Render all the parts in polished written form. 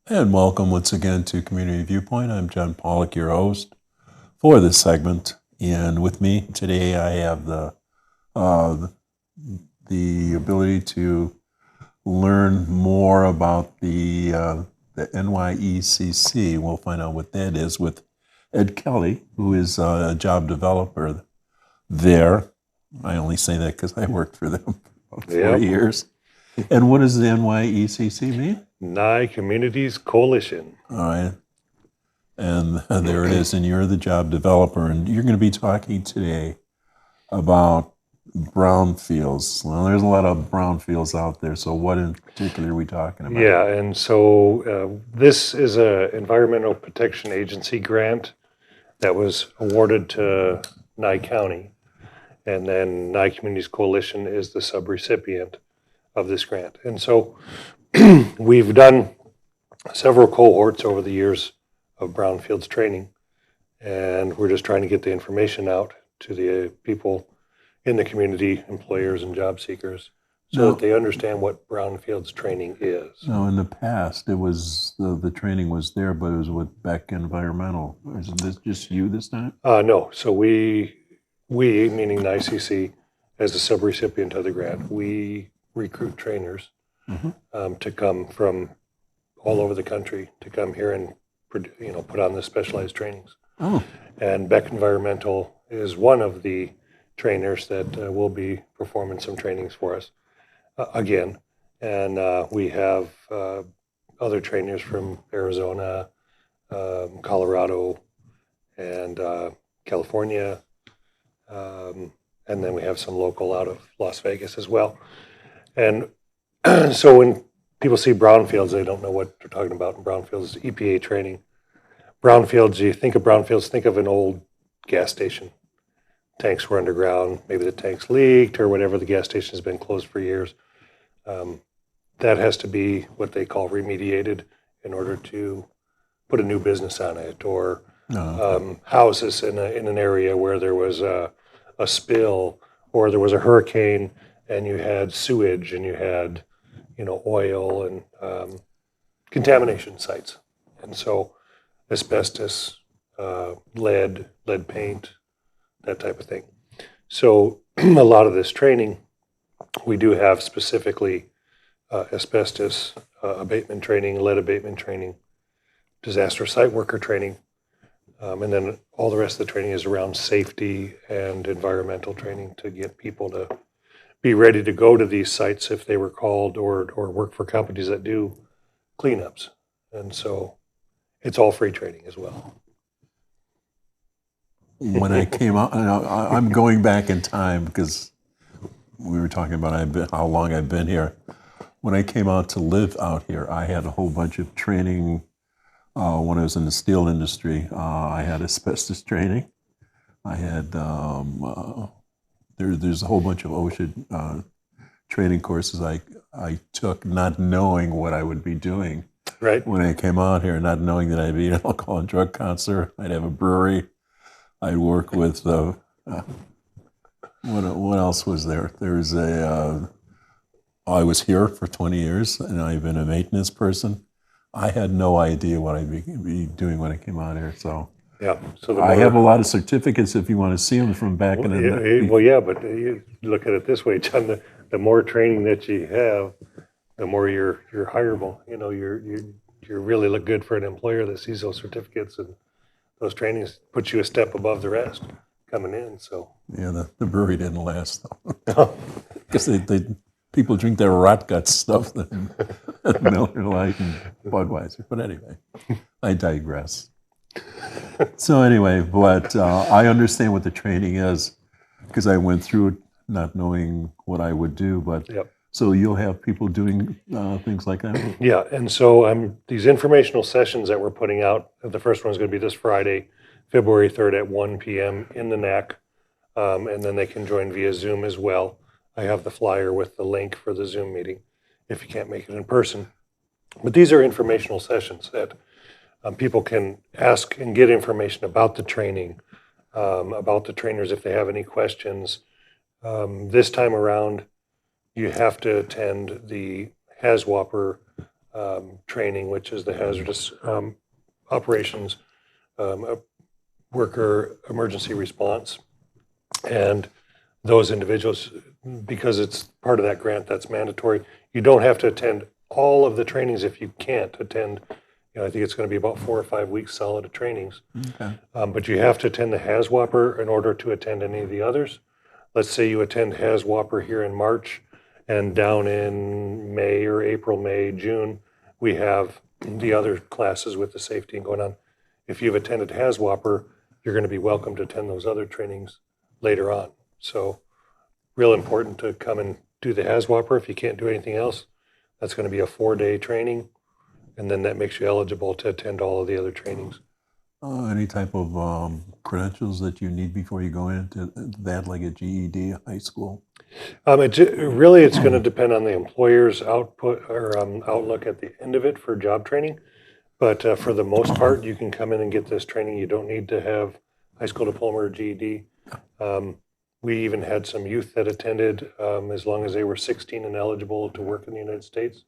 And welcome once again to Community Viewpoint. I'm John Pawlak, your host for this segment. And with me today, I have uh, the ability to learn more about the NyECC. We'll find out what that is with Ed Kelly, who is a job developer there. I only say that because I worked for them for 4 years. And what does the NyECC mean? NyE Communities Coalition. All right. And there it is. And you're the job developer. And you're going to be talking today about brownfields. Well, there's a lot of brownfields out there. So what in particular are we talking about? Yeah, and so this is an Environmental Protection Agency grant that was awarded to Nye County. And then NyE Communities Coalition is the subrecipient of this grant. And so we've done several cohorts over the years of brownfields training, and we're just trying to get the information out to the people in the community, employers and job seekers, so that they understand what brownfields training is. No, in the past, it was the training was there, but it was with Beck Environmental. Isn't this just you this time? No, so we meaning NyCC, as a subrecipient of the grant, we recruit trainers to come from all over the country to come here and put on the specialized trainings. Oh. And Beck Environmental is one of the trainers that will be performing some trainings for us again. And we have other trainers from Arizona, Colorado, and California. And then we have some local out of Las Vegas as well. And so when people see brownfields, they don't know what they're talking about. And brownfields is EPA training. Brownfields, you think of brownfields, think of an old gas station. Tanks were underground, maybe the tanks leaked or whatever, the gas station has been closed for years. That has to be what they call remediated in order to put a new business on it, or houses in an area where there was a spill or there was a hurricane and you had sewage and you had oil and contamination sites. And so asbestos, lead paint, that type of thing. So a lot of this training, we do have specifically asbestos abatement training, lead abatement training, disaster site worker training, and then all the rest of the training is around safety and environmental training to get people to be ready to go to these sites if they were called, or work for companies that do cleanups. And so it's all free training as well. When I came out, I'm going back in time because we were talking about how long I've been here. When I came out to live out here, I had a whole bunch of training. When I was in the steel industry, I had asbestos training. I had there's a whole bunch of OSHA training courses I took, not knowing what I would be doing. Right. When I came out here, not knowing that I'd be an alcohol and drug counselor, I'd have a brewery, I'd work with what else was there? There's I was here for 20 years, and I've been a maintenance person. I had no idea what I'd be doing when I came out here. So yeah, so I have a lot of certificates if you want to see them from back in the day. Well, yeah, but you look at it this way, John. The more training that you have, the more you're hireable. You really look good for an employer that sees those certificates, and those trainings put you a step above the rest coming in. So yeah, the brewery didn't last though, because people drink their rot gut stuff than Miller Lite and Budweiser. But anyway, I digress. So anyway, but I understand what the training is because I went through it not knowing what I would do. But yep. So you'll have people doing things like that? Yeah, and so these informational sessions that we're putting out, the first one is going to be this Friday, February 3rd at 1 p.m. in the NAC, and then they can join via Zoom as well. I have the flyer with the link for the Zoom meeting if you can't make it in person. But these are informational sessions that people can ask and get information about the training, about the trainers if they have any questions. This time around, you have to attend the HAZWOPER training, which is the hazardous operations worker emergency response. And those individuals, because it's part of that grant, that's mandatory. You don't have to attend all of the trainings if you can't attend. I think it's going to be about 4 or 5 weeks solid of trainings. Okay. But you have to attend the HAZWOPER in order to attend any of the others. Let's say you attend HAZWOPER here in March, and down in May or April, May, June, we have the other classes with the safety going on. If you've attended HAZWOPER, you're going to be welcome to attend those other trainings later on. So real important to come and do the HAZWOPER. If you can't do anything else, that's going to be a 4-day training, and then that makes you eligible to attend all of the other trainings. Any type of credentials that you need before you go into that, like a GED, high school? Really, it's going to depend on the employer's output or outlook at the end of it for job training. But for the most part, you can come in and get this training. You don't need to have high school diploma or GED. We even had some youth that attended, as long as they were 16 and eligible to work in the United States,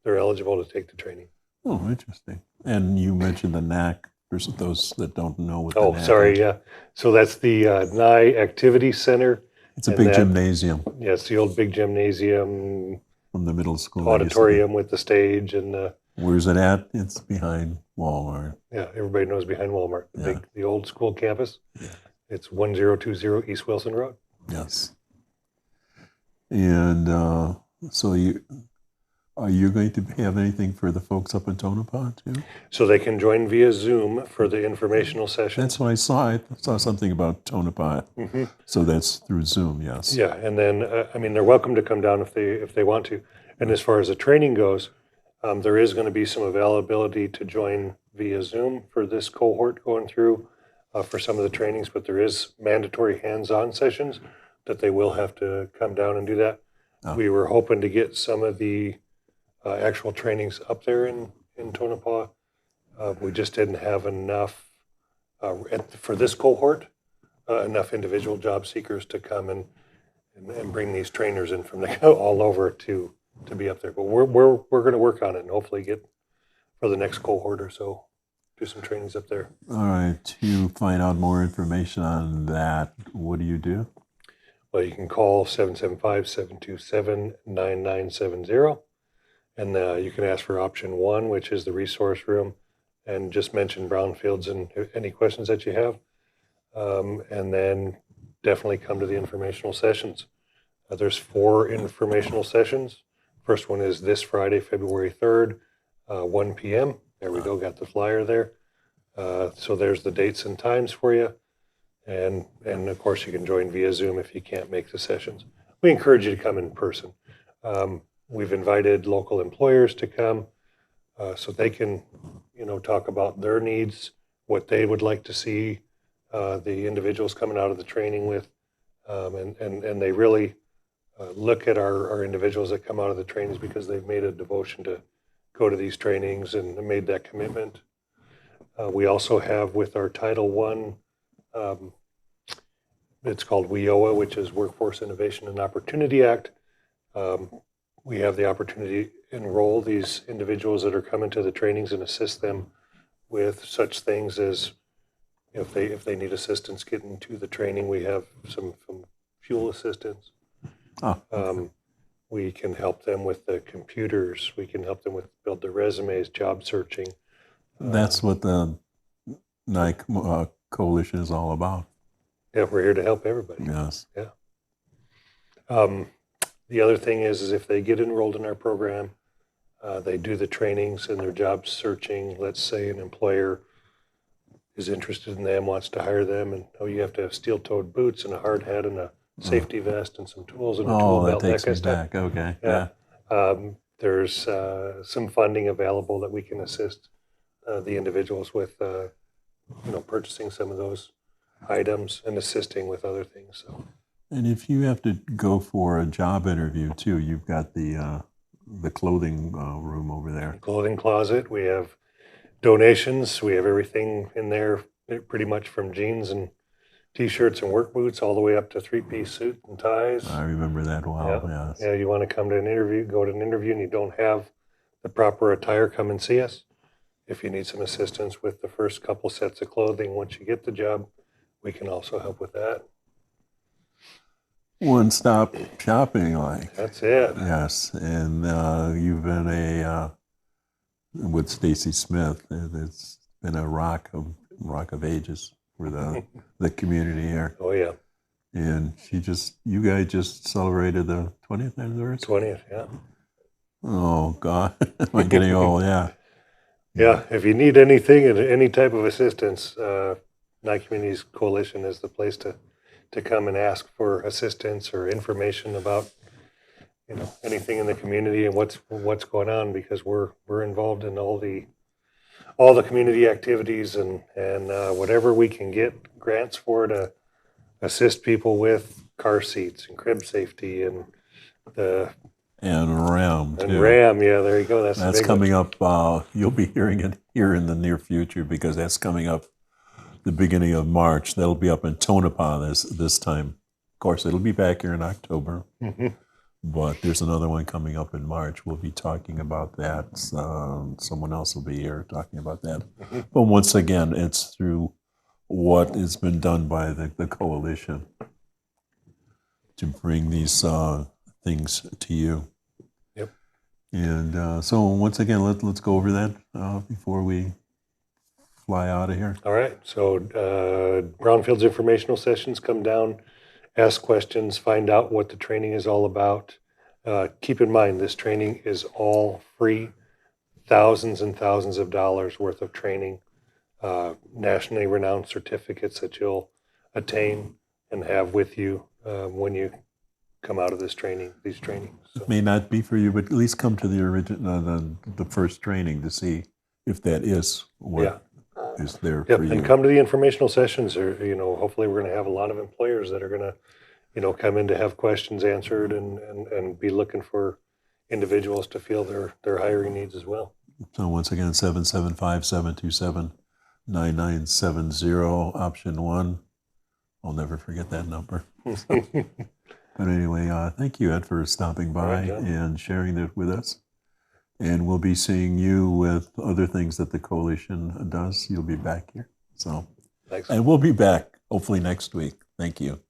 they're eligible to take the training. Oh, interesting. And you mentioned the NAC, for those that don't know what the Oh, NAC sorry, is. yeah. So that's the NyE Activity Center. It's a big gymnasium Yeah, it's the old big gymnasium, from the middle school. I used to auditorium with the stage and Where's it at? It's behind Walmart. yeah, everybody knows behind Walmart, Yeah. the old school campus. Yeah. It's 1020 East Wilson Road. Yes. And so are you going to have anything for the folks up in Tonopah too? So they can join via Zoom for the informational session. That's what I saw. I saw something about Tonopah. Mhm. So that's through Zoom, yes. Yeah, and then they're welcome to come down if they want to. And as far as the training goes, there is going to be some availability to join via Zoom for this cohort going through for some of the trainings, but there is mandatory hands-on sessions that they will have to come down and do that. Oh. We were hoping to get some of the actual trainings up there in Tonopah. We just didn't have enough for this cohort, enough individual job seekers to come and bring these trainers in from all over to be up there. But we're going to work on it and hopefully get for the next cohort or so, do some trainings up there. All right. To find out more information on that, what do you do? Well, you can call 775-727-9970. And you can ask for option 1, which is the resource room, and just mention Brownfields and any questions that you have. And then definitely come to the informational sessions. There's 4 informational sessions. First one is this Friday, February 3rd, 1 p.m. There we go, got the flyer there. So there's the dates and times for you. And of course, you can join via Zoom if you can't make the sessions. We encourage you to come in person. We've invited local employers to come so they can, talk about their needs, what they would like to see the individuals coming out of the training with, and they really look at our individuals that come out of the trainings because they've made a devotion to go to these trainings and made that commitment. We also have with our Title I, it's called WIOA, which is Workforce Innovation and Opportunity Act. We have the opportunity to enroll these individuals that are coming to the trainings and assist them with such things as if they need assistance getting to the training, we have some fuel assistance. Oh, We can help them with the computers. We can help them with build their resumes, job searching. that's what the NyE Coalition is all about. Yeah, we're here to help everybody. Yes. The other thing is if they get enrolled in our program, they do the trainings and their job searching. Let's say an employer is interested in them, wants to hire them, and you have to have steel-toed boots and a hard hat and a safety vest and some tools and a tool Oh, that belt, that takes kind me of stuff. back. Okay. Yeah. Yeah. There's some funding available that we can assist the individuals with, purchasing some of those items and assisting with other things. So. And if you have to go for a job interview too, you've got the clothing room over there. Clothing closet. We have donations. We have everything in there, pretty much from jeans and T-shirts and work boots all the way up to 3-piece suit and ties. I remember that well. Yeah. Yes. Yeah, you want to come to an interview, go to an interview, and you don't have the proper attire, come and see us. If you need some assistance with the first couple sets of clothing once you get the job, we can also help with that. One-stop shopping, like. That's it. Yes, and you've been with Stacy Smith. It's been a rock of ages for the community here. Oh yeah. And you guys just celebrated the 20th anniversary. 20th, yeah. Oh God, am I getting old? Yeah. Yeah. If you need anything and any type of assistance, NyE Communities Coalition is the place to come and ask for assistance or information about anything in the community and what's going on, because we're involved in all the community activities and whatever we can get grants for to assist people with car seats and crib safety and RAM too. And RAM, yeah, there you go. That's coming up. You'll be hearing it here in the near future, because that's coming up the beginning of March. That'll be up in Tonopah this time. Of course, it'll be back here in October, but there's another one coming up in March. We'll be talking about that. Someone else will be here talking about that. But once again, it's through what has been done by the coalition to bring these things to you. Yep. And so once again, let's go over that before we fly out of here. All right. So Brownfields Informational Sessions, come down, ask questions, find out what the training is all about. Keep in mind, this training is all free, thousands and thousands of dollars worth of training, nationally renowned certificates that you'll attain and have with you when you come out of these trainings. So. It may not be for you, but at least come to the original, the first training to see if that is what is there for you. And come to the informational sessions. Or hopefully we're going to have a lot of employers that are going to, come in to have questions answered and be looking for individuals to fill their hiring needs as well. So once again, 775-727-9970, option 1. I'll never forget that number. But anyway, thank you, Ed, for stopping by and sharing that with us. And we'll be seeing you with other things that the coalition does. You'll be back here. So, thanks. And we'll be back hopefully next week. Thank you.